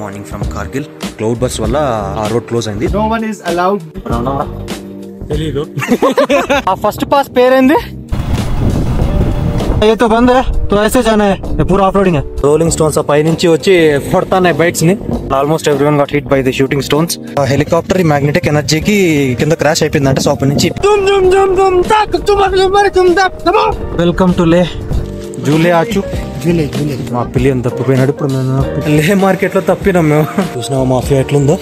Morning from Kargil. Cloud bus వల్ల ఆ road close అయింది. No one is allowed. తెలీదు. ఆ ఫస్ట్ పాస్ పేరేంది? ये तो बंद है, तो ऐसे जाना है, ये पूरा ऑफ रोडिंग है. రోలింగ్ స్టోన్స్ పై నుంచి వచ్చి కొడతాయి బైక్స్ ని. Almost everyone got hit by the shooting stones. Helicopter ఈ మ్యాగ్నెటిక్ ఎనర్జీకి కింద క్రాష్ అయిపోయిందంటే. సో అప్పటి నుంచి వెల్కమ్ టు లే. జూలే ఆచు మా పిల్లి అని తప్పిపోయినాడు. ఇప్పుడు మేము లే మార్కెట్ లో తప్పినాం. మేము చూసినాము మాఫియా ఎట్లుందో.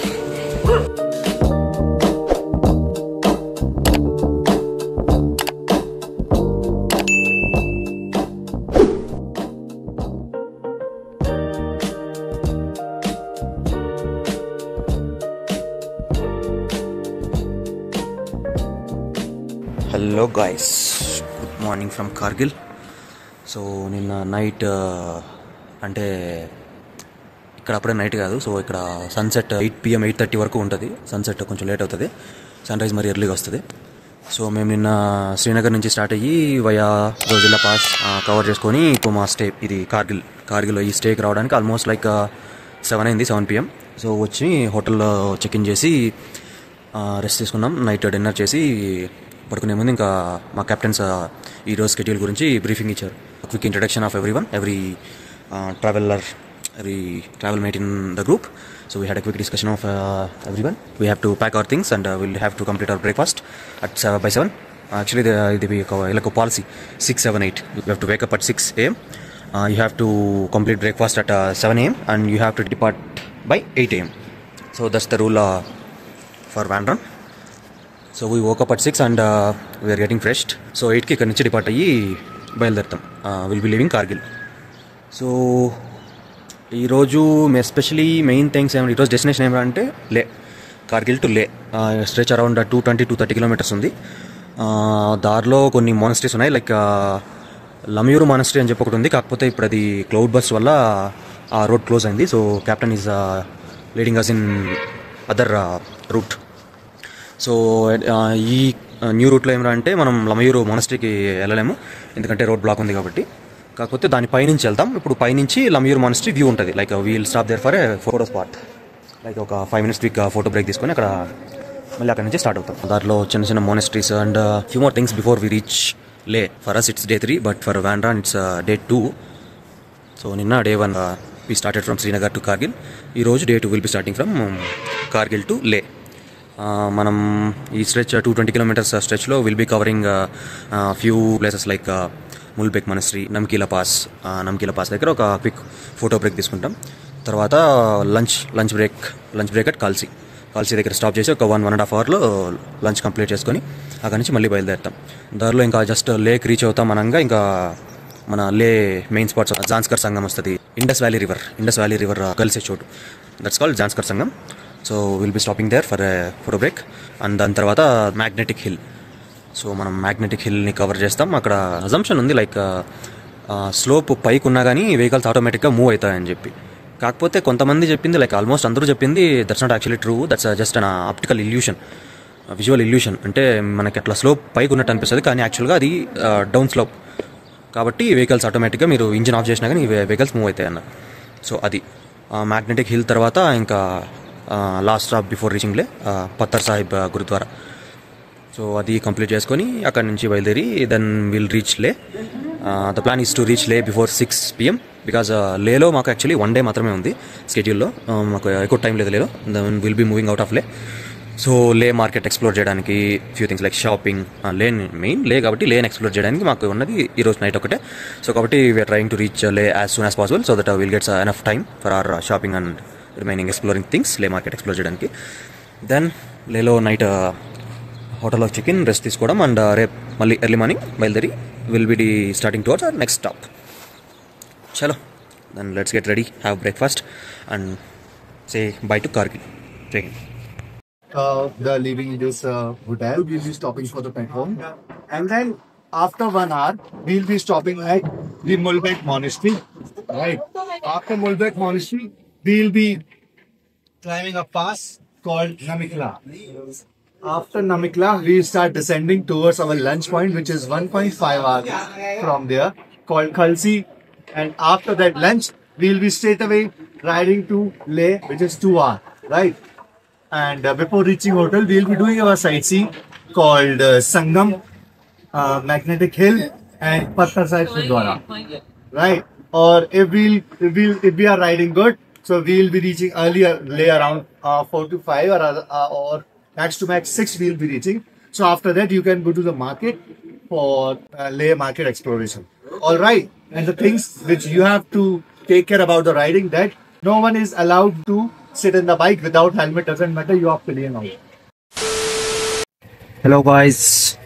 Hello guys, good morning from Kargil. So నిన్న నైట్ అంటే ఇక్కడ అప్పుడే నైట్ కాదు. సో ఇక్కడ సన్సెట్ 8 PM 8:30 వరకు ఉంటుంది. సన్సెట్ కొంచెం లేట్ అవుతుంది, సన్ రైజ్ మరి ఎర్లీగా వస్తుంది. సో మేము నిన్న శ్రీనగర్ నుంచి స్టార్ట్ అయ్యి వయా రోజుల్లా పాస్ కవర్ చేసుకొని ఇప్పుడు మా స్టే ఇది కార్గిల్లో ఈ స్టేకి రావడానికి ఆల్మోస్ట్ లైక్ 7 అయింది, 7 PM. సో వచ్చి హోటల్లో చెక్ఇన్ చేసి రెస్ట్ తీసుకున్నాం. నైట్ డిన్నర్ చేసి పడుకునే ముందు ఇంకా మా కెప్టెన్స్ ఈరోజు స్కెడ్యూల్ గురించి బ్రీఫింగ్ ఇచ్చారు. Quick introduction of every traveler, every travel mate in the group. So we had a quick discussion of everyone. We have to pack our things and we'll have to complete our breakfast at 7. Actually like a policy 6, 7, 8. You have to wake up at 6 AM. You have to complete breakfast at 7 AM and you have to depart by 8 AM. So that's the rule for Van Run. So we woke up at 6 and we're getting freshed. So 8కి ఇక్కడ నుంచి depart అయ్యి బయలుదేరుతాం. Will be leaving Kargil. So ఈరోజు especially main things ఏమంటే ఈరోజు destination ఏమంటే Leh, Kargil to Leh. Stretch around 220-230 kilometres ఉంది. దారిలో కొన్ని మానస్ట్రీస్ ఉన్నాయి, లైక్ లమ్యూరు మానస్ట్రీ అని చెప్పి ఒకటి ఉంది. కాకపోతే ఇప్పుడు అది క్లౌడ్ బస్ వల్ల ఆ రోడ్ క్లోజ్ అయింది. So captain is leading us in other route. So ఈ న్యూ రూట్లో ఏమంటే మనం లమయూరు మానస్ట్రీకి వెళ్ళలేము, ఎందుకంటే రోడ్ బ్లాక్ ఉంది కాబట్టి. కాకపోతే దాని పైనుంచి వెళ్తాం. ఇప్పుడు పైనుంచి లమయూరు మానస్ట్రీ వ్యూ ఉంటుంది. Like we'll stop there for a photo spot. Like ఒక 5 minutes క్విక్ ఫోటో బ్రేక్ తీసుకొని అక్కడ మళ్ళీ అక్కడ నుంచి స్టార్ట్ అవుతాం. దాంట్లో చిన్న చిన్న monasteries and few more things before we reach Leh. For us it's Day 3, but for Van Run it's Day 2. So నిన్న Day 1 we started from Srinagar to Kargil. ఈరోజు Day 2 will be starting from Kargil to Leh. మనం ఈ stretch 220 kilometres స్ట్రెచ్లో will be covering few places like Mulbek monastery, Namkila pass దగ్గర ఒక quick photo break తీసుకుంటాం. తర్వాత lunch break at కాల్సీ దగ్గర స్టాప్ చేసి ఒక 1.5 అవర్లో లంచ్ కంప్లీట్ చేసుకొని అక్కడి నుంచి మళ్ళీ బయలుదేరుతాం. దారిలో ఇంకా జస్ట్ లేక్ రీచ్ అవుతాం అనగా ఇంకా మన లే మెయిన్ స్పాట్స్ జాన్స్కర్ సంగం వస్తుంది. ఇండస్ వ్యాలీ రివర్ కలిసే చోటు, that's called Zanskar Sangam. So will be stopping there for photo break. And దాని తర్వాత మ్యాగ్నెటిక్ హిల్. సో మనం మ్యాగ్నెటిక్ హిల్ని కవర్ చేస్తాం. అక్కడ అజంప్షన్ ఉంది లైక్ స్లోప్ పైకి ఉన్నా కానీ వెహికల్స్ ఆటోమేటిక్గా మూవ్ అవుతాయని చెప్పి. కాకపోతే కొంతమంది చెప్పింది, లైక్ ఆల్మోస్ట్ అందరూ చెప్పింది that's not actually true. That's just an optical illusion, visual illusion. అంటే మనకి అట్లా స్లోప్ పైకి ఉన్నట్టు అనిపిస్తుంది, కానీ యాక్చువల్గా అది డౌన్ స్లోప్ కాబట్టి వెహికల్స్ ఆటోమేటిక్గా మీరు ఇంజిన్ ఆఫ్ చేసినా కానీ వెహికల్స్ మూవ్ అవుతాయి అన్న. సో అది మ్యాగ్నెటిక్ హిల్ తర్వాత ఇంకా లాస్ట్ స్టాప్ బిఫోర్ రీచింగ్ లే పత్తర్ సాహిబ్ గురుద్వారా. సో అది కంప్లీట్ చేసుకొని అక్కడి నుంచి బయలుదేరి దెన్ విల్ రీచ్ లే. The plan is to reach లే బిఫోర్ 6 PM బికాజ్ లేలో మాకు యాక్చువల్లీ 1 day మాత్రమే ఉంది స్కెడ్యూల్లో. మాకు ఎక్కువ టైం లేదు లేలో. Then will be moving out of Leh. So Leh market explore చేయడానికి few things like shopping, main Leh కాబట్టి లేని ఎక్స్ప్లోర్ చేయడానికి మాకు ఉన్నది ఈరోజు నైట్ ఒకటే. సో కాబట్టి we're trying to reach Leh as soon as possible so that will gets enough time for our shopping and remaining exploring things. Leh market explore చేయడానికి. Then లేలో నైట్ హోటల్లో చెక్-ఇన్, రెస్ట్ తీసుకోవడం అండ్ రేపు మళ్ళీ ఎర్లీ మార్నింగ్ బయలుదేరి will be starting towards our next stop. చలో then let's get ready, have breakfast and say bye to Kargil train. The leaving this hotel, we'll be stopping for the petrol, and then after 1 hour, we'll be stopping at the Mulbek Monastery. Right. After Mulbek Monastery, we'll be climbing a pass called Namikla. After Namikla, we start descending towards our lunch point, which is 1.5 hours from there, called Khalsi. And after that lunch, we'll be straight away riding to Leh, which is 2 hours, right? And before reaching hotel, we'll be doing our sightseeing called Sangam, Magnetic Hill, and Patthar Sahib Gurdwara, right? Or if we are riding good, so we'll be reaching earlier Leh around 4 to 5 or max to max 6 we'll be reaching. So after that, you can go to the market for Leh market exploration. All right. And the things which you have to take care about the riding, that no one is allowed to sit in the bike without helmet. Doesn't matter. You are pillion out. Hello guys.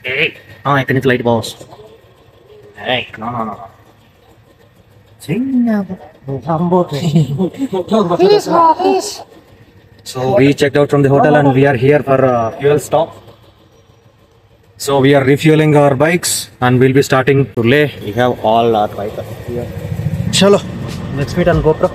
Hey, I can flight boss. Hey, no. So we checked out from the hotel and we are here for a fuel stop. So we are refueling our bikes and we'll be starting to Leh. We have all our bikes here. Chalo, let's meet on GoPro.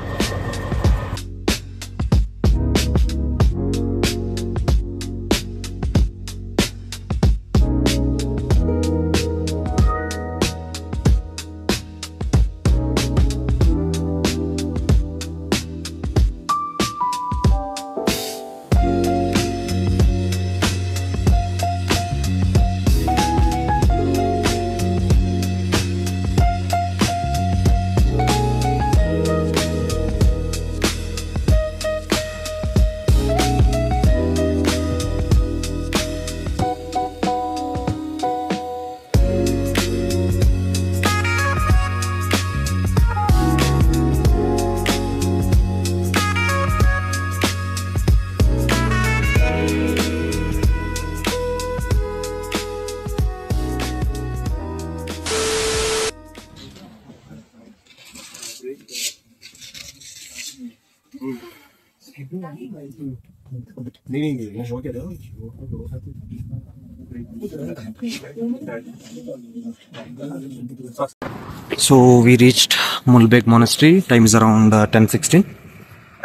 So we reached Mulbeg Monastery. Time is around 10:16.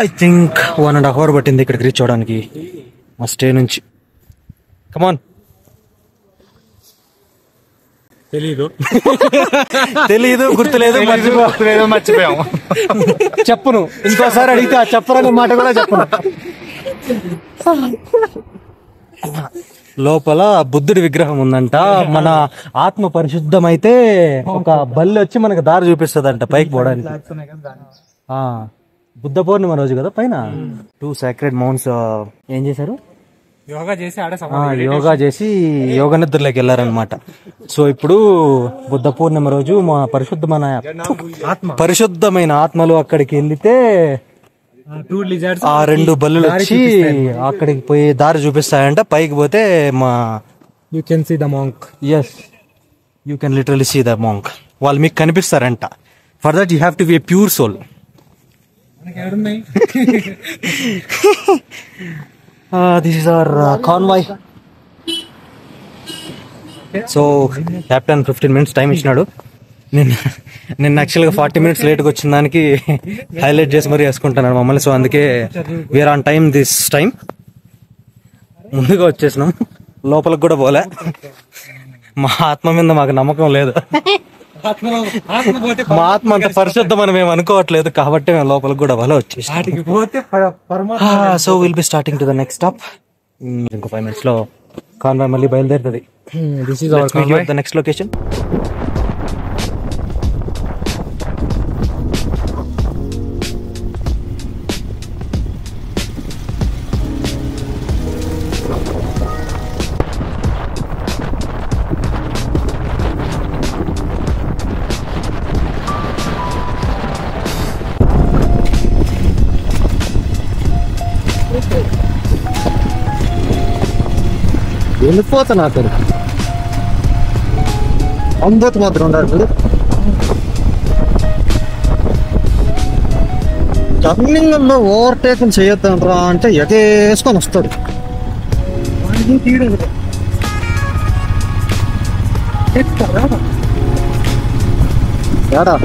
I think 1.5 hours పట్టింది ఇక్కడికి reach అవడానికి మా stay నుంచి. Come on. తెలీదు గుర్తులేదు మర్చిపోయాము. చెప్పును ఇంకోసారి అడిగితే ఆ చెప్పరనే మాట కూడా చెప్పను. లోపల బుద్ధుడి విగ్రహం ఉందంట. మన ఆత్మ పరిశుద్ధమైతే ఒక బల్లి వచ్చి మనకు దారి చూపిస్తుందంట పైకి పోవడానికి. బుద్ధ పౌర్ణిమ రోజు కదా పైన 2 sacred mounts ఏం చేశారు, యోగా చేసి యోగ నిద్రలోకి వెళ్ళారనమాట. సో ఇప్పుడు బుద్ధ పూర్ణిమ రోజు మా పరిశుద్ధమైన ఆత్మలు అక్కడికి వెళ్తే ఆ 2 బల్లులు వచ్చి అక్కడికి పోయి దారి చూపిస్తాయంట. పైకి పోతే మా you can see the monk. Yes, you can literally see the monk. వాళ్ళు మీకు కనిపిస్తారంట. For that you have to be a pure soul. This is our convoy. So captain 15 minutes time ఇచ్చినాడు. నేను యాక్చువల్గా 40 minutes లేట్గా వచ్చిన దానికి హైలైట్ చేసి మరీ వేసుకుంటున్నాను మమ్మల్ని. సో అందుకే we're on time this time. ముందుగా వచ్చేసినాం, లోపలికి కూడా పోలే. మా ఆత్మ మీద మాకు నమ్మకం లేదు. మా ఆత్మ అంత పరిశుద్ధం అని మేము అనుకోవట్లేదు కాబట్టి మేము లోపలికి కూడా పోలే వచ్చేసాం. So will be starting to the next stop. ఇంకో 5 minutes లో కాన్వాయ్ మళ్ళీ బయలుదేరుతుంది. This is our convoy. The next location. వెళ్ళిపోతున్నా అతను అందత్ మాత్రం ఉండాలి. టర్నింగ్ లో ఓవర్టేక్ చేయొద్దంట్రా అంటే ఎగేసుకొని వస్తాడు. ఏడా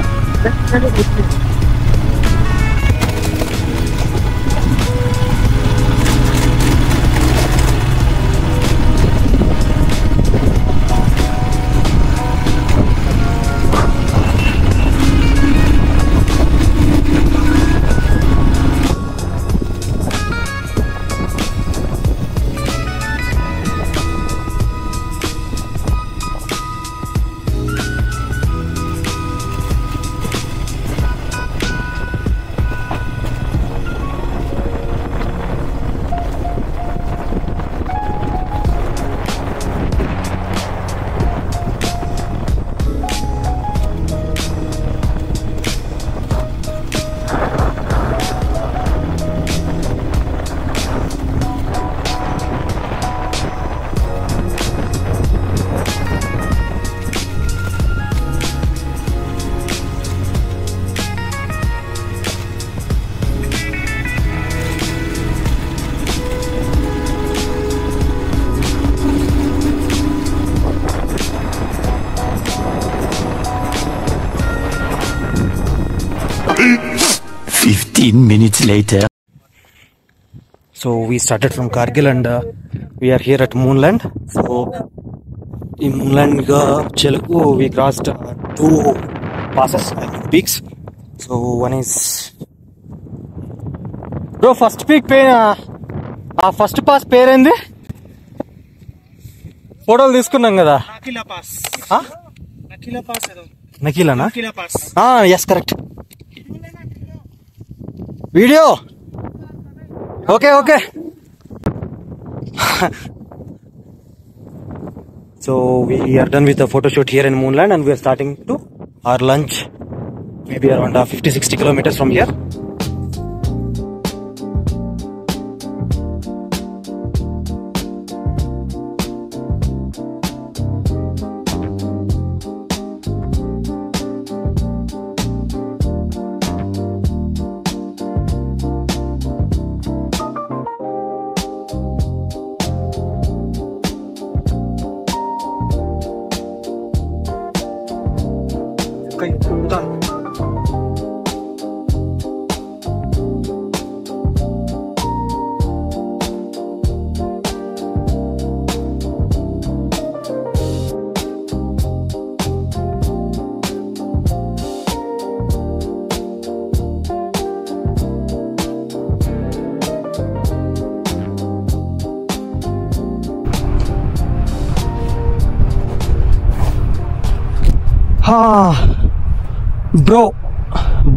15 minutes later. So we started from Kargil and we are here at Moonland. So in Moonland Chelugu we crossed two passes, peaks. So one is bro first peak first pass పేరు ఏంది? ఫోటోలు తీసుకున్నాం కదా. నకీలానా? Yes correct. Video okay. So we are done with the photo shoot here in Moonland and we are starting to our lunch, maybe around 50-60 kilometers from here. Bro,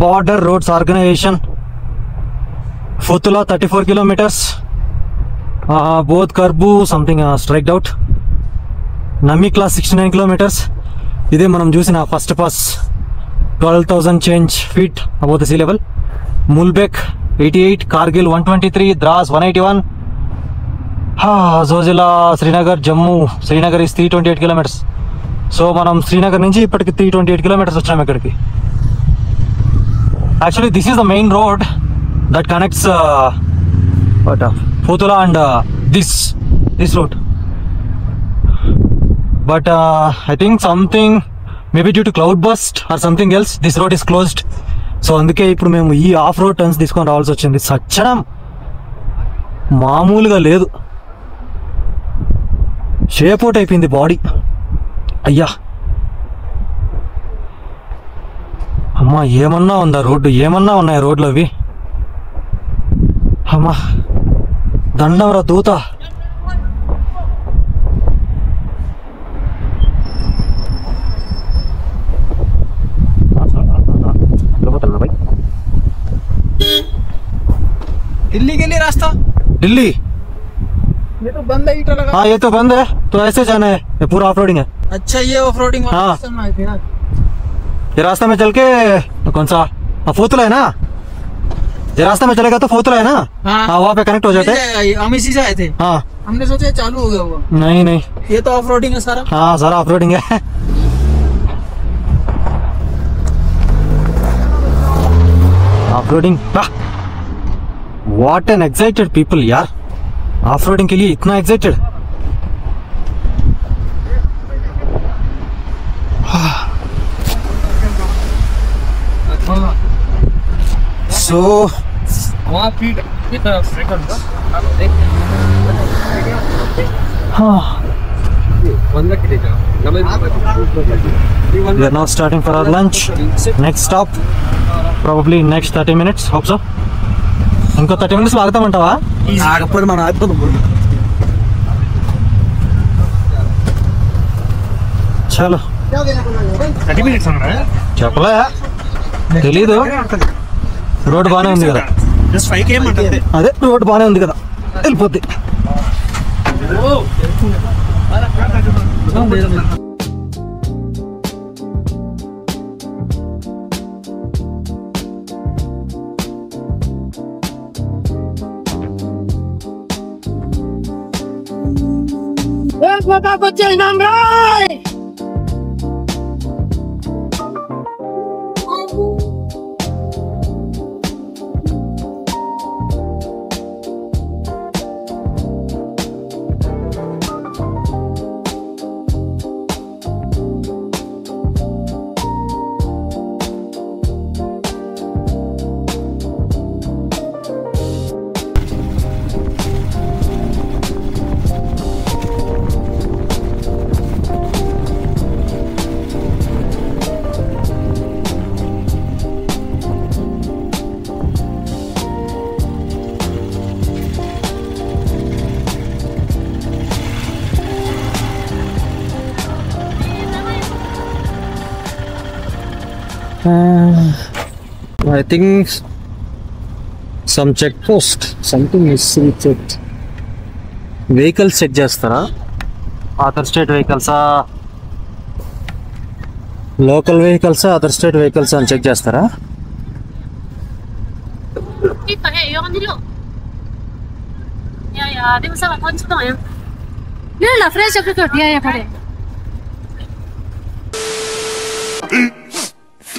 Border Roads Organization, Fotula 34 kilometers, both Karbu something striked out. Namikla 69 kilometers. ఇదే మనం చూసిన first pass 12,000 change feet above the sea level. Mulbek 88, Kargil 123, Dras 181. Zojila, Srinagar, Jammu. Srinagar is 328 kilometers. So మనం శ్రీనగర్ నుంచి ఇప్పటికి 328 kilometers వచ్చాము ఇక్కడికి. Actually this is the main road that connects Fotula and this road. But I think something maybe due to cloudburst or something else this road is closed. So అందుకే ఇప్పుడు మేము ఈ of road turns తీసుకొని రావాల్సి వచ్చింది. సచ్చడం మామూలుగా లేదు, shape out అయిపోయింది బాడీ. అయ్యా అమ్మా, ఏమన్నా ఉందా రోడ్డు? ఏమన్నా ఉన్నాయి రోడ్లు అవి? అమ్మా దండంరా దూత. दिल्ली के लिए रास्ता? दिल्ली ये तो बंद है, ईटा लगा। हाँ ये तो बंद है, तो ऐसे जाना है, ये पूरा ऑफ रोडिंग है। अच्छा ये ऑफ रोडिंग हाँ। थे ना। ये रास्ता में चल के कौन सा फोतला है ना, ये रास्ता में चलेगा तो फोतला है ना। हाँ वहाँ पे कनेक्ट हो जाते हैं। हम इसी से आए थे। हाँ हमने सोचा चालू हो गया वो। नहीं ये तो ऑफ रोडिंग है सारा। हाँ सारा ऑफ रोडिंग है। Off roading, what an excited people यार, ऑफ रोडिंग के लिए इतना excited. So we are now starting for our lunch. Next stop probably next 30 minutes, hope so. ఇంకో 30 minutes లో ఆగుతామంటావా? ఆగకపోతే మనం ఆగిపోతాం. చలో 30 minutes చెప్పలే, తెలీదు. రోడ్ బానే ఉంది కదా, just 5 km అంతే. అదే రోడ్ బానే ఉంది కదా, వెళ్ళిపోద్ది. I think some checkpost, something is checked. Vehicles check చేస్తారా? Other state vehicles, local vehicles, other state vehicles అని చెక్ చేస్తారా? Ja, det var så godt for dig. Nej, la fresh jeg kørt ja på det.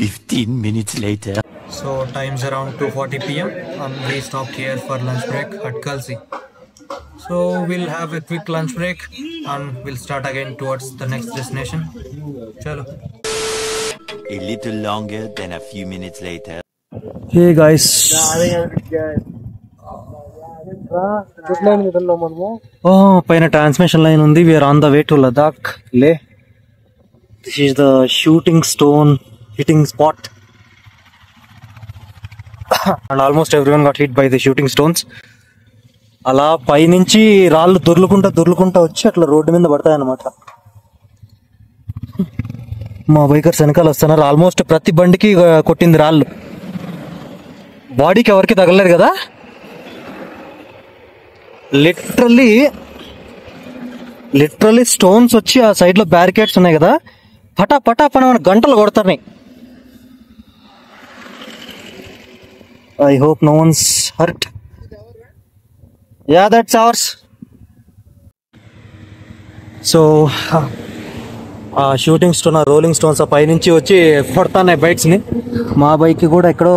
15 minutes later. So time's around 2:40 p.m. and we stopped here for lunch break at Kalsi. So we'll have a quick lunch break and we'll start again towards the next destination. Chalo. A little longer than a few minutes later. Hey guys. పైన transmission line ఉంది. We are on the way to Ladakh Leh. This is the shooting stone hitting spot and almost everyone got hit by the shooting stones. అలా పైనుంచి రాళ్ళు దొర్లుకుంటా వచ్చి అట్లా road మీద పడతాయి అన్నమాట. మా బైకర్స్ వెనకాల వస్తున్నారు. ఆల్మోస్ట్ ప్రతి బండికి కొట్టింది రాళ్ళు. బాడీకి ఎవరికి తగలలేదు కదా. లిటరల్లీ స్టోన్స్ వచ్చి ఆ సైడ్ లో బ్యారికేడ్స్ ఉన్నాయి కదా, పటా పటా పన గంటలు కొడతాయి. I hope no one's hurt. Yeah that's ours. So ఆ షూటింగ్ స్టోన్, ఆ రోలింగ్ స్టోన్స్ ఆ పైనుంచి వచ్చి కొడతాయి బైక్స్ ని. మా బైక్ కూడా ఎక్కడో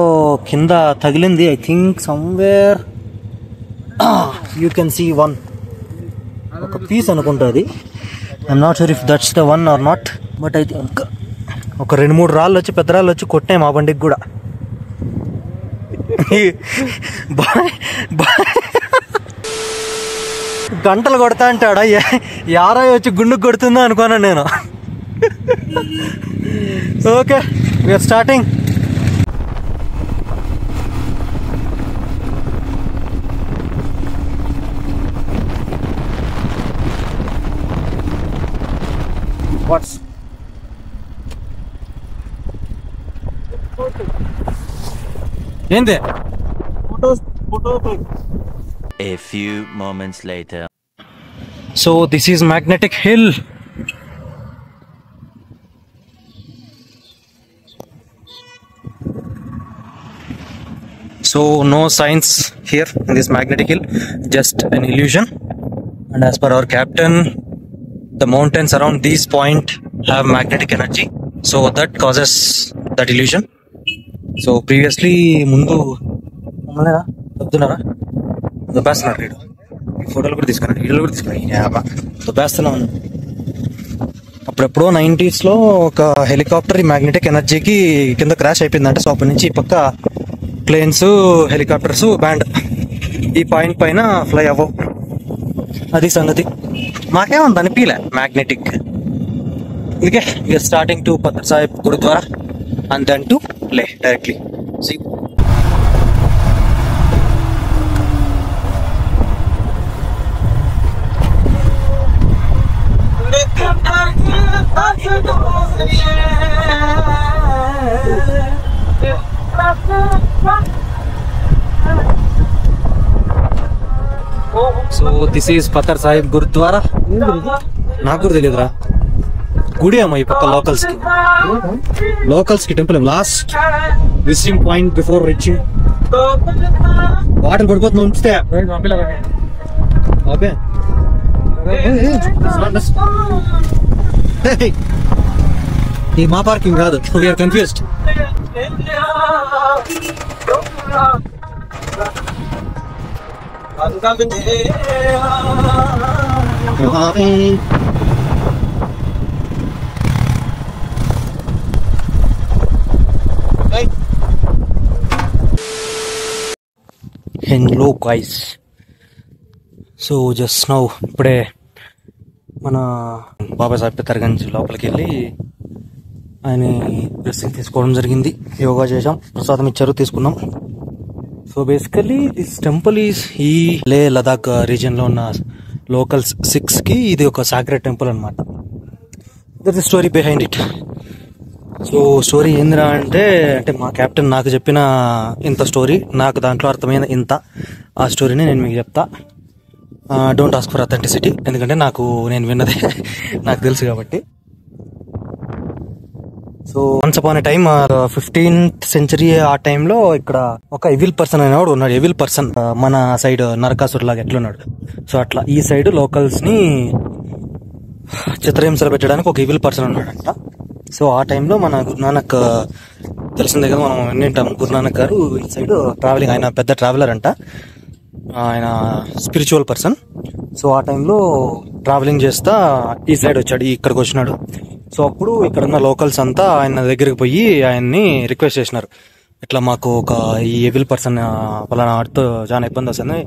కింద తగిలింది. I think somewhere you can see one, ఒక పీస్ అనుకుంటుంది. I'm not sure if that's the one or not, but అయితే ఒక 2-3 రాళ్ళు వచ్చి, పెద్ద రాళ్ళు వచ్చి కొట్టాయి మా బండికి కూడా. గంటలు కొడతా అంటాడా, యారాయి వచ్చి గుండుకు కొడుతుందా అనుకున్నాను నేను. Okay, we're starting. ఏంది? A few moments later. So this is Magnetic Hill. So no signs here in this Magnetic Hill, just an illusion. And as per our captain, the mountains around this point have magnetic energy, so that causes that illusion. So previously ముందు మమ్మల్ని చెప్తున్నారా దొబ్బేస్తున్నారు. వీడు ఈ ఫోటోలు కూడా తీసుకున్నాడు, వీడియోలు కూడా తీసుకున్నాడు, దొబ్బేస్తున్నా ఉన్నాడు. అప్పుడెప్పుడో 90s లో ఒక హెలికాప్టర్ ఈ మ్యాగ్నెటిక్ ఎనర్జీకి కింద క్రాష్ అయిపోయిందంటే. సో అప్పటి నుంచి ఈ పక్క ప్లేన్స్, హెలికాప్టర్స్ బ్యాండ్ ఈ పాయింట్ పైన ఫ్లై అవ్వవు. అది సంగతి. మాకేమంత అనిపించలే మ్యాగ్నెటిక్. అందుకే we are starting to Pathar Sahib Gurudwara and then to Leh directly. See. So this is Pathar Sahib Gurudwara. నాకు కూడా తెలియదురా, గుడి అమ్మ ఈ పక్క లోకల్స్ కి temple. Last visiting point before reaching. Water పడిపోతుంది ఉంచితే. ఓకే, ఈ మా పార్కింగ్ కాదు, we are confused. Hello guys, so just now ఇప్పుడే మన బాబాసాహెబ్ పితర్గంజ్ లోపలికి వెళ్ళి ఆయన డ్రెస్సింగ్ తీసుకోవడం జరిగింది. యోగా చేసాం, ప్రసాదం ఇచ్చారు, తీసుకున్నాం. So basically this temple is ఈ లే లదాఖ్ రీజియన్ లో ఉన్న లోకల్స్ 6 కి ఇది ఒక సాక్రెడ్ టెంపుల్ అనమాట. That is story behind it. So story ఏందిరా అంటే మా కెప్టెన్ నాకు చెప్పిన ఇంత స్టోరీ, నాకు దాంట్లో అర్థమైన ఇంత, ఆ స్టోరీని నేను మీకు చెప్తా. డోంట్ ఆస్క్ ఫర్ అథెంటిసిటీ, ఎందుకంటే నేను విన్నదే నాకు తెలుసు కాబట్టి. So once upon a time 15th century ఆ టైంలో ఇక్కడ ఒక ఎవిల్ పర్సన్ అనేవాడు ఉన్నాడు. ఎవిల్ పర్సన్ మన సైడ్ నరకాసురు లాగా ఎట్లున్నాడు, సో అట్లా ఈ సైడ్ లోకల్స్ ని చిత్రహింసలు పెట్టడానికి ఒక ఎవిల్ పర్సన్ ఉన్నాడంట. సో ఆ టైంలో మన గురునానక్ తెలిసిందే కదా, మనం వింటాం. గురునానక్ గారు ఈ సైడ్ ట్రావెలింగ్, ఆయన పెద్ద ట్రావెలర్ అంట, ఆయన స్పిరిచువల్ పర్సన్. సో ఆ టైంలో ట్రావెలింగ్ చేస్తా ఈ సైడ్ వచ్చాడు, ఇక్కడికి వచ్చినాడు. సో అప్పుడు ఇక్కడ ఉన్న లోకల్స్ అంతా ఆయన దగ్గరికి పోయి ఆయన్ని రిక్వెస్ట్ చేసినారు, ఇట్లా మాకు ఒక ఈ ఎవిల్ పర్సన్ పలానా ఆడితో చాలా ఇబ్బంది వస్తుంది,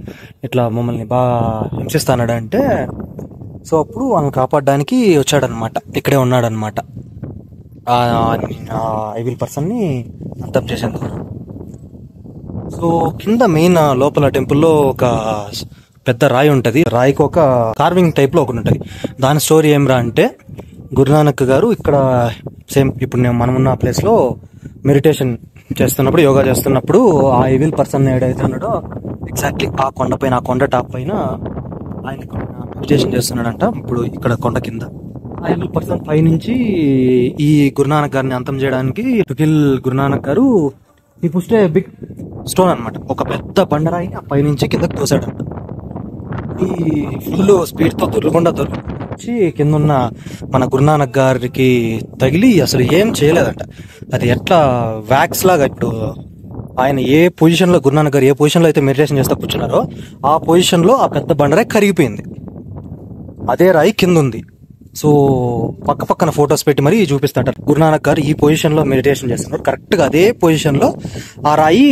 ఇట్లా మమ్మల్ని బాగా హింసిస్తాడు అంటే. సో అప్పుడు వాళ్ళని కాపాడడానికి వచ్చాడనమాట, ఇక్కడే ఉన్నాడనమాట ఎవిల్ పర్సన్ని అంతం చేసేందుకు. సో కింద మెయిన్ లోపల టెంపుల్లో ఒక పెద్ద రాయి ఉంటుంది, రాయికి ఒక కార్వింగ్ టైప్ లో ఒకటి ఉంటుంది. దాని స్టోరీ ఏమిరా అంటే, గురునానక్ గారు ఇక్కడ సేమ్ ఇప్పుడు మనమున్న ప్లేస్ లో మెడిటేషన్ చేస్తున్నప్పుడు, యోగా చేస్తున్నప్పుడు ఆ ఎవిల్ పర్సన్ ఏదైతే ఉన్నాడో ఎగ్జాక్ట్లీ ఆ కొండ పైన, ఆ కొండ టాప్ పైన ఆయన మెడిటేషన్ చేస్తున్నాడంట. ఇప్పుడు ఇక్కడ కొండ కింద ఆ ఎవిల్ పర్సన్ పైనుంచి ఈ గురునానక్ గారిని అంతం చేయడానికి గురునానక్ గారు ఈ పుష్టే బిగ్ స్టోన్ అనమాట, ఒక పెద్ద బండరాయిని ఆ పైనుంచి కిందకు తోసాడంట. ఈ ఫుల్ స్పీడ్ తో దొరికి కింద ఉన్న మన గురునానక్ గారికి తగిలి అసలు ఏం చేయలేదంట. అది ఎట్లా వ్యాక్స్ లాగా, ఇప్పుడు ఆయన ఏ పొజిషన్ లో, గురునానక్ గారు ఏ పొజిషన్ లో అయితే మెడిటేషన్ చేస్తా కూర్చున్నారో ఆ పొజిషన్ లో ఆ పెద్ద బండరాయి కరిగిపోయింది, అదే రాయి కింద ఉంది. సో పక్క పక్కన ఫొటోస్ పెట్టి మరీ చూపిస్తాడు, గురునానక్ గారు ఈ పొజిషన్ లో మెడిటేషన్ చేస్తున్నారు, కరెక్ట్ గా అదే పొజిషన్ లో ఆ రాయి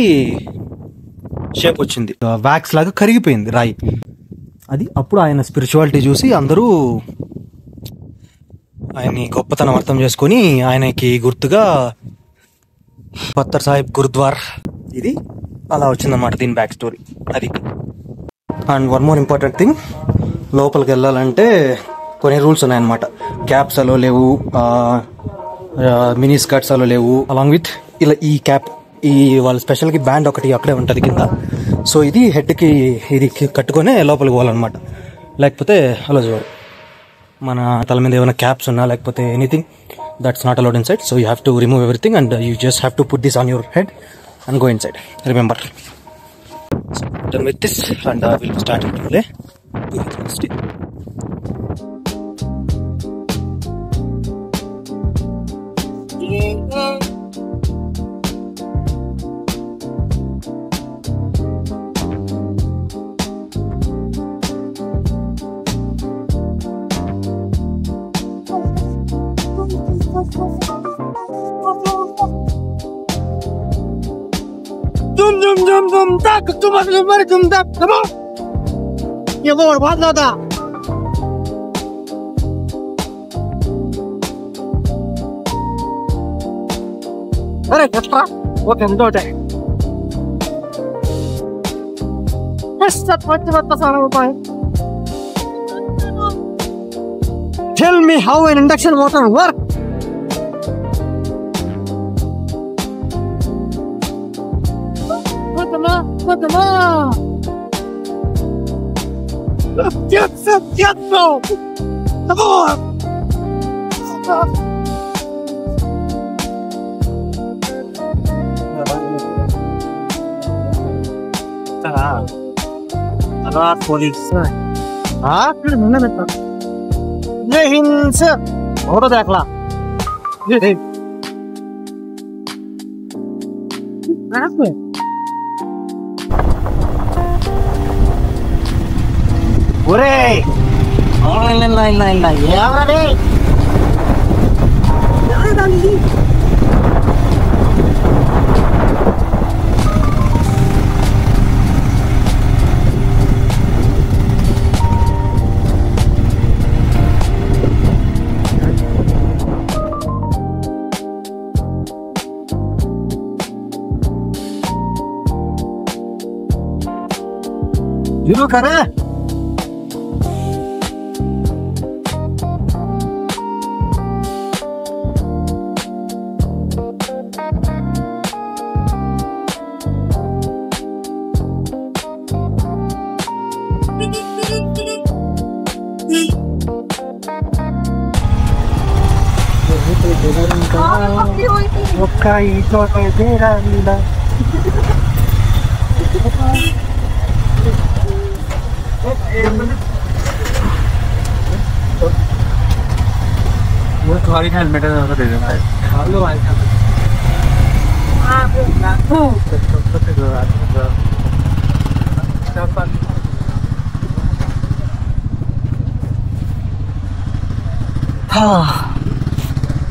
షేప్ వచ్చింది, వ్యాక్స్ లాగా కరిగిపోయింది రాయి. అది అప్పుడు ఆయన స్పిరిచువాలిటీ చూసి అందరూ ఆయన్ని గొప్పతనం అర్థం చేసుకొని ఆయనకి గుర్తుగా పత్తర్ సాహిబ్ గురుద్వార్, ఇది అలా వచ్చిందన్నమాట దీని బ్యాక్ స్టోరీ అది. And one more important thing, లోపలికి వెళ్ళాలంటే కొన్ని రూల్స్ ఉన్నాయన్నమాట. క్యాప్స్ అలో లేవు, మినీ స్కర్ట్స్ అలో లేవు, అలాంగ్ విత్ ఇలా ఈ క్యాప్, ఈ వాళ్ళ స్పెషల్ కి బ్యాండ్ ఒకటి అక్కడే ఉంటది కింద. సో ఇది హెడ్ కి ఇది కట్టుకొని లోపలికి పోవాలన్నమాట, లేకపోతే అలా చూడాలి. మన తల మీద ఏమైనా క్యాప్స్ ఉన్నా లేకపోతే anything, that's not allowed in side. So you have to remove everything and you just have to put this on your head and go in side, remember. So with this and we'll start it today. Dum tak, tu mas lumbar dum tak, come on. ये वो बहुत ज्यादा अरे कटरा वो कंदो है बस सब बात सारा होता है. Tell me how an induction motor works. Get no! Come on! police. हाँ फिर मैंने बता ये हिंस और देख ला ये ఒరే ఎవరది शुरू करे ఒక్క ఈ చోట helmet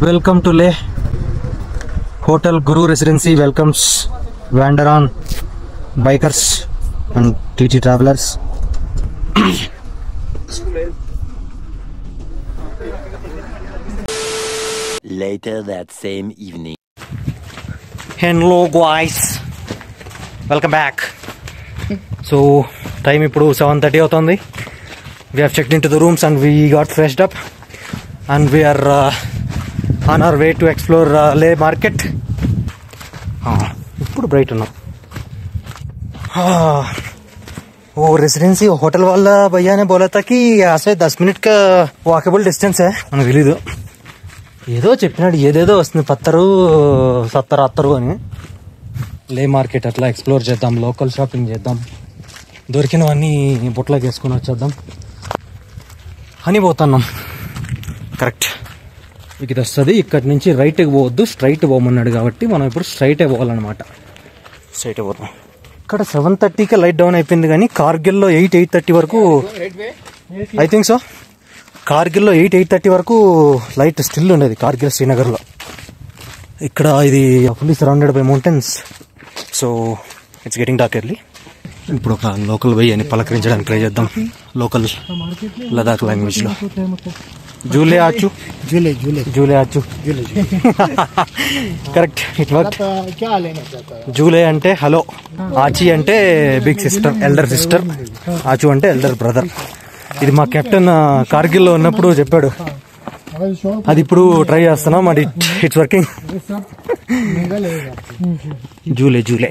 welcome to Leh hotel Guru residency welcomes Wanderon bikers and TT travellers. Later that same evening. Hello guys, welcome back. So time ఇప్పుడు 7:30 అవుతుంది. We have checked in to the rooms and we got freshed up and we are on our way to explore Leh market. ఇప్పుడు bright ఉన్నాం. वो residency hotel वाला भैया ने बोला था कि यहाँ से 10 मिनट का वाकेबल डिस्टेंस है. మనకు తెలీదు, ఏదో చెప్పినాడు, ఏదేదో వస్తుంది, 70 అని. లే మార్కెట్ అట్లా ఎక్స్ప్లోర్ చేద్దాం, లోకల్ షాపింగ్ చేద్దాం, దొరికినవన్నీ బుట్టలోకి వేసుకొని వచ్చేద్దాం అని పోతున్నాం. కరెక్ట్, ఇది వస్తుంది. ఇక్కడి నుంచి రైట్కి పోవద్దు, స్ట్రైట్ పోమన్నాడు కాబట్టి మనం ఇప్పుడు స్ట్రైటే పోవాలన్నమాట. స్ట్రైట్ పోతాం. ఇక్కడ 7:30కి లైట్ డౌన్ అయిపోయింది, కానీ కార్గిల్లో 8:30 వరకు, ఐ థింక్ సో, కార్గిల్లో 8:30 వరకు లైట్ స్టిల్ ఉండేది కార్గిల్ శ్రీనగర్లో. ఇక్కడ ఇది fully surrounded by mountains, so it's getting dark early. ఇప్పుడు ఒక లోకల్ వెయ్యి అని పలకరించడానికి ట్రై చేద్దాం, లోకల్ లదాఖ్ లాంగ్వేజ్లో. జూలే ఆచు, జూలే ఆచు, కరెక్ట్, ఇట్ వర్క్. జూలే అంటే హలో, ఆచి అంటే బిగ్ సిస్టర్, ఎల్డర్ సిస్టర్, ఆచు అంటే ఎల్డర్ బ్రదర్. ఇది మా కెప్టెన్ కార్గిల్లో ఉన్నప్పుడు చెప్పాడు, అది ఇప్పుడు ట్రై చేస్తున్నాం, మరి ఇట్స్ వర్కింగ్. జూలే జూలే,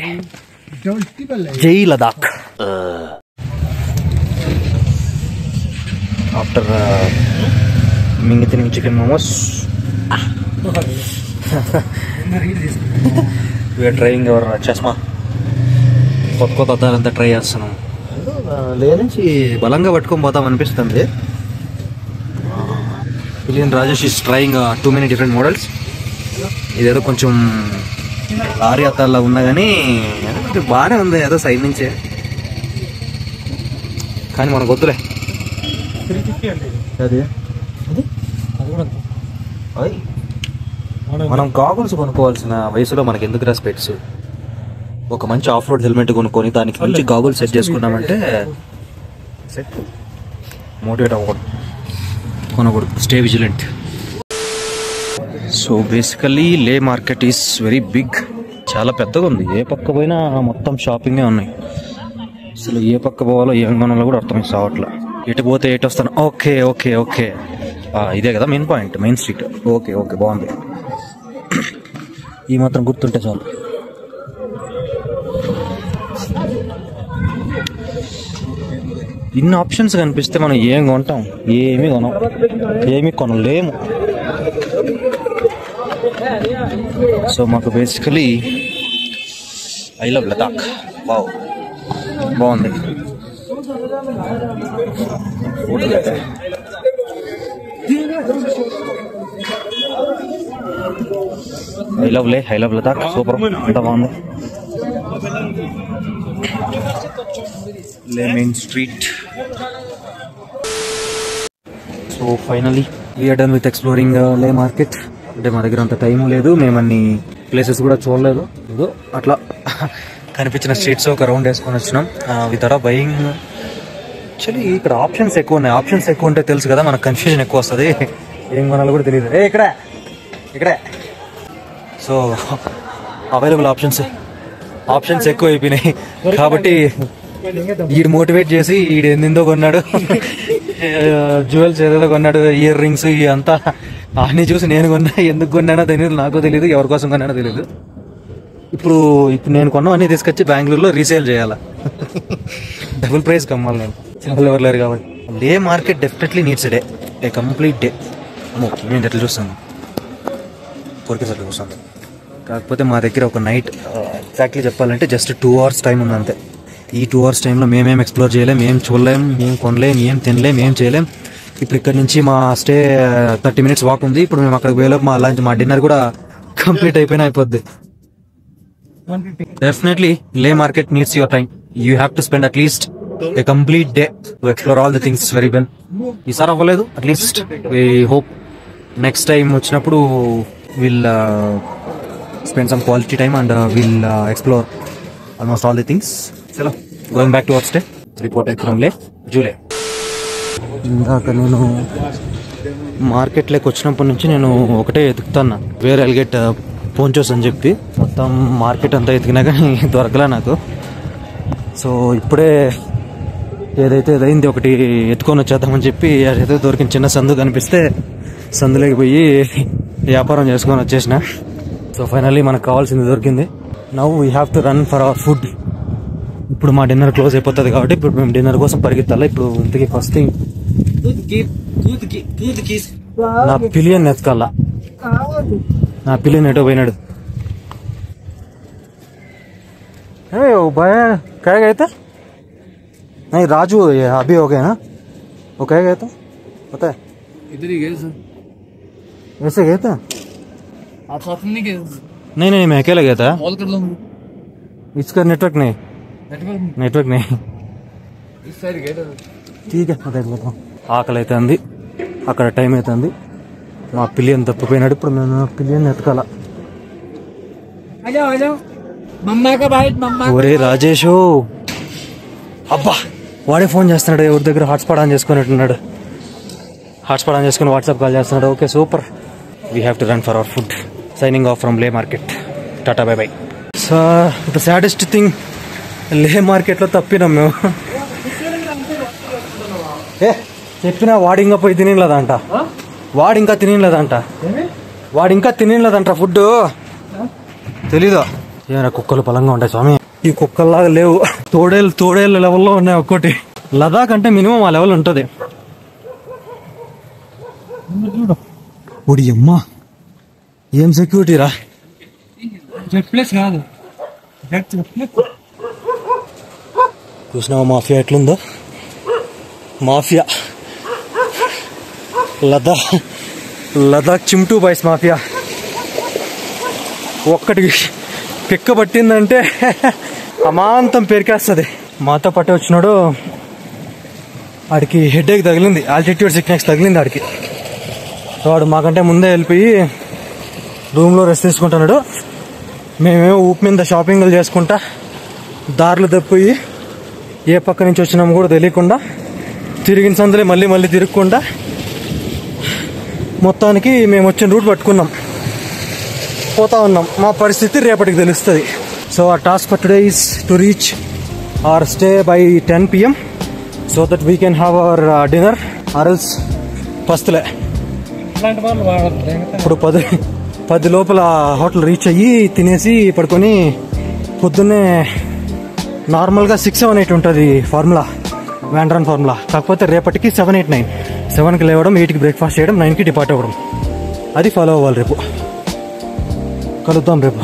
జై లదాఖ్. ఆఫ్టర్ మింగితిని chicken momos we are trying our chashma. కొత్త అద్దాలంతా ట్రై చేస్తున్నాం. లేదంచి బలంగా పట్టుకొని పోతాం అనిపిస్తుంది. Pillion Rajesh is trying too many different models. ఇదేదో కొంచెం లారీ అద్దాల్లో ఉన్నా కానీ బాగానే ఉంది, ఏదో సైడ్ నుంచే, కానీ మనకు వద్దులే. మనం గాగుల్స్ కొనుక్కోవాల్సిన వయసులో మనకి ఎందుకు స్పెక్ట్స్? ఒక మంచి ఆఫ్ రోడ్ హెల్మెట్ కొనుక్కొని దానికి మంచి గాగుల్స్ సెట్ చేసుకున్నామంటే సెట్. మోటివేట్ అవ్వకూడదు, కొనకూడదు, స్టే విజిలెంట్. సో బేసికల్లీ లే మార్కెట్ ఈస్ వెరీ బిగ్, చాలా పెద్దగా ఉంది. ఏ పక్క పోయినా మొత్తం షాపింగే ఉన్నాయి. అసలు ఏ పక్క పోవాలో ఏం కొనాలో కూడా అర్థం కావట్లా. ఎటు పోతే ఎటు వస్తాను. ఓకే ఓకే ఓకే, ఇదే కదా main point, main street. Okay okay, బాగుంది. ఈ మాత్రం గుర్తుంటే చాలు. ఇన్ని ఆప్షన్స్ కనిపిస్తే మనం ఏం కొంటాం? ఏమీ కొనం, ఏమీ కొనలేము. సో మాకు basically I love Ladakh. Wow, బాగుంది. I love Leh, I love Ladakh, super, అంత బాగుంది. Leh main street. So finally we're done with exploring Leh market. అంటే మా దగ్గర అంత టైం లేదు, మేము అన్ని ప్లేసెస్ కూడా చూడలేదు. ఏదో అట్లా కనిపించిన స్ట్రీట్స్ ఒక రౌండ్ వేసుకొని వచ్చినాం వితౌట్ బయింగ్. యాక్చువల్లీ ఇక్కడ ఆప్షన్స్ ఎక్కువ ఉన్నాయి. ఆప్షన్స్ ఎక్కువ ఉంటే తెలుసు కదా, మనకు కన్ఫ్యూజన్ ఎక్కువ వస్తుంది, ఏం కొనాలో కూడా తెలియదు. ఇక్కడే ఇక్కడే. సో అవైలబుల్ ఆప్షన్స్ ఎక్కువ అయిపోయినాయి కాబట్టి ఈడు మోటివేట్ చేసి ఈడు ఎందో కొన్నాడు, జ్యువెల్స్ ఏదేదో కొన్నాడు, ఇయర్ రింగ్స్ అంతా అన్నీ చూసి నేను కొన్నా. ఎందుకు కొన్నానో తెలియదు, నాకు తెలియదు, ఎవరి కోసం కొన్నానో తెలియదు. ఇప్పుడు నేను కొన్నవన్నీ తీసుకొచ్చి బెంగళూరులో రీసేల్ చేయాలా, డబుల్ ప్రైస్ కమ్మాలి నేను, చిన్నపిల్లలు ఎవరు లేరు కాబట్టి. లే market definitely needs a complete day. నేను ఎట్లా చూస్తాను, కోరికేసారి చూస్తాను. కాకపోతే మా దగ్గర ఒక నైట్ ఎగ్జాక్ట్లీ చెప్పాలంటే జస్ట్ 2 hours టైం ఉంది అంతే. ఈ 2 hours టైంలో మేమేం ఎక్స్ప్లోర్ చేయలేం, ఏం చూడలేం, ఏం కొనలేం, ఏం తినలేం, ఏం చేయలేం. ఇప్పుడు ఇక్కడ నుంచి మా స్టే 30 minutes వాక్ ఉంది. ఇప్పుడు మేము అక్కడికి వేలోపు మా లంచ్, మా డిన్నర్ కూడా కంప్లీట్ అయిపోద్ది. డెఫినెట్లీ లే market needs your time. You have to spend at least a complete day to explore all the things very well. ఈసారి అవ్వలేదు, at least we hope next time వచ్చినప్పుడు we'll spend some quality time and we'll explore almost all the things. Chalo, going back to our stay. Report from Leh, July. ఇందాక నేను మార్కెట్లోకి వచ్చినప్పటి నుంచి నేను ఒకటే ఎతుకుతాను, వేర్ ఐల్ గెట్ పోంచోస్ అని చెప్పి. మొత్తం మార్కెట్ అంతా ఎతికినా కానీ దొరకలే నాకు. సో ఇప్పుడే ఏదైతే అయింది ఒకటి ఎత్తుకొని వచ్చేద్దామని చెప్పి అదైతే దొరికిన చిన్న సందు కనిపిస్తే సందులోకి పోయి వ్యాపారం చేసుకొని వచ్చేసిన. సో ఫైనల్లీ మనకు కావాల్సింది దొరికింది. Now we have to run for our food. ఇప్పుడు మా డిన్నర్ క్లోజ్ అయిపోతుంది కాబట్టి ఇప్పుడు మేము డిన్నర్ కోసం పరిగెత్తాలి. ఇప్పుడు ఇంతకీ ఫస్ట్ థింగ్ నా పిలియన్ ఎత్తుకాల. నా పిలియన్ ఎటో పోయినాడు. क्या गए थे? नहीं राजू, अभी हो गए ना. वो क्या गए थे पता है? इधर ही गए सर. वैसे गए थे? आप साथ में नहीं गए? नहीं मैं अकेला गया था. कॉल कर लो. इसका नेटवर्क नहीं. इस साइड गए थे. ठीक है देख लेता हूँ. ఆకలి అవుతుంది, అక్కడ టైం అవుతుంది. మా పిలియన్ తప్పిపోయినాడు. ఇప్పుడు నేను పిలియన్ ఎతకాల. ఒరే రాజేషు, అబ్బా వాడే ఫోన్ చేస్తున్నాడు. ఎవరి దగ్గర హాట్స్పాట్ ఆన్ చేసుకున్నట్టున్నాడు. హాట్స్పాట్ ఆన్ చేసుకుని వాట్సాప్ కాల్ చేస్తున్నాడు. Okay super. We have to run for our food. Signing off from Leh market. Tata bye bye. So the saddest thing, Leh మార్కెట్లో తప్పినాం మేము. చెప్పినా వాడు ఇంకా పోయి తినలేదంట. వాడు ఇంకా తినలేదంట ఫుడ్. తెలీదు. ఏమైనా కుక్కలు బలంగా ఉంటాయి స్వామి. ఈ కుక్కల్లాగా లేవు. తోడేళ్ళ లెవెల్లో ఉన్నాయి. ఒక్కోటి లదాఖ్ అంటే మినిమం ఆ లెవెల్ ఉంటుంది. ఒడి అమ్మా, ఏం సెక్యూరిటీ రా. చూసినావా మాఫియా ఎట్లుందో? మాఫియా లదాఖ్ చిమ్టూ బాయ్స్ మాఫియా. ఒక్కటి పిక్క పట్టిందంటే అమాంతం పెరికేస్తుంది. మాతో పట్టి వచ్చినాడు, ఆడికి హెడేక్ తగిలింది, ఆల్టిట్యూడ్ సిక్నెస్ తగిలింది ఆడికి. వాడు మాకంటే ముందే వెళ్ళిపోయి రూమ్లో రెస్ట్ తీసుకుంటున్నాడు. మేమేమో ఊపి మీద షాపింగ్లు చేసుకుంటా దారులు తప్పిపోయి ఏ పక్క నుంచి వచ్చినాము కూడా తెలియకుండా తిరిగిన సందులే మళ్ళీ తిరుగుకుండా మొత్తానికి మేము వచ్చిన రూట్ పట్టుకున్నాం, పోతా ఉన్నాం. మా పరిస్థితి రేపటికి తెలుస్తుంది. So our task for today is to reach our stay by 10 PM so that we can have our dinner or else పస్తులే. ఇప్పుడు 10 లోపల హోటల్ రీచ్ అయ్యి తినేసి పడుకొని పొద్దున్నే నార్మల్గా 6, 7, 8 ఉంటుంది ఫార్ములా, వ్యాండ్రాన్ ఫార్ములా. కాకపోతే రేపటికి 7, 8, 9. 7కి లేవడం, 8కి బ్రేక్ఫాస్ట్ చేయడం, 9కి డిపార్ట్ అవ్వడం. అది ఫాలో అవ్వాలి. రేపు కలుద్దాం. రేపు